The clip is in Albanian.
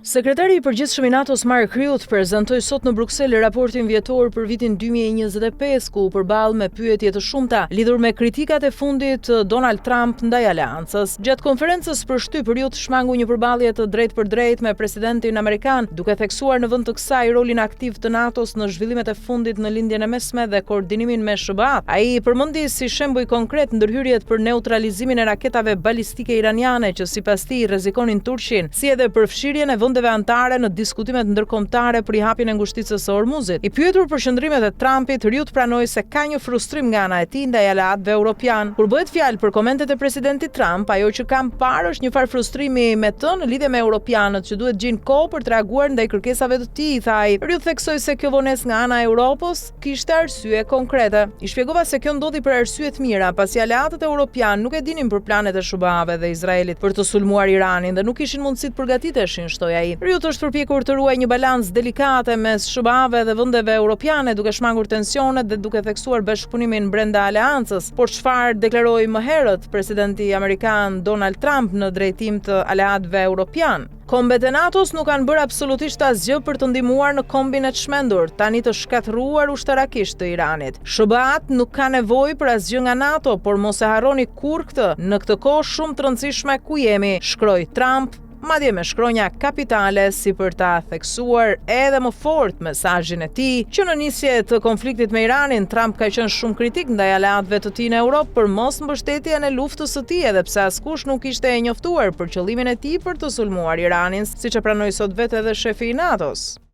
Sekretari i përgjithshëm i NATO-s Mark Rutte prezantoi sot në Bruksel raportin vjetor për vitin 2025, ku u përball me pyetje të shumta lidhur me kritikat e fundit të Donald Trump ndaj aleancës. Gjatë konferencës për shtyp Rutte shmangu një përballje të drejtë me presidentin amerikan, duke theksuar në vend të kësaj rolin aktiv të NATO-s në zhvillimet e fundit në lindjen e mesme dhe koordinimin me SBA. Ai përmendi si shembull konkret ndërhyrjet për neutralizimin e raketave balistike iraniane që sipas tij rrezikonin Turqin, si edhe përfshirjen e vendeve anëtare në diskutimet ndërkombëtare për hapjen e ngushticës së Hormuzit. I pyetur për qëndrimet e Trumpit, Rutte pranoi se ka një frustrim nga ana e tij ndaj aleatëve europian. Kur bëhet fjalë për komentet e presidentit Trump, ajo që kam parë është një farë frustrimi me të në lidhje me europianët që duhet gjejnë kohë për të reaguar ndaj kërkesave të tij, tha ai. Rutte theksoi se kjo vonesë nga ana e Europës kishte arsye konkrete. I shpjegova se kjo ndodhi për arsye të mira, pasi aleatët europian nuk e dinin për planet e SBA-ve dhe Izraelit për të sulmuar Iranin dhe nuk kishin mundësi të përgatiteshin, shtoi ai. Rutte është përpjekur të ruajë një balancë delikate mes SBA-ve dhe vendeve europiane, duke shmangur tensionet dhe duke theksuar bashkëpunimin brenda aleancës. Por çfarë deklaroi më herët presidenti amerikan Donald Trump në drejtim të aleatëve europian? Kombet e NATO-s nuk kanë bërë absolutisht asgjë për të ndihmuar në kombin e çmendur, tani të shkatërruar ushtarakisht të Iranit. SBA-t nuk ka nevojë për asgjë nga NATO, por mos e harroni kurrë këtë, në këtë kohë shumë të rëndësishme ku jemi, shkroi Trump, madje me shkronja kapitale si për ta theksuar edhe më fort mesazhin e tij që në nisje të konfliktit me Iranin, Trump ka qenë shumë kritik ndaj aleatëve të tij në Europë për mos mbështetjen e luftës së tij, edhe pse askush nuk ishte e njoftuar për qëllimin e tij për të sulmuar Iranin, siç e pranoi sot vetë edhe shefi i NATO-s.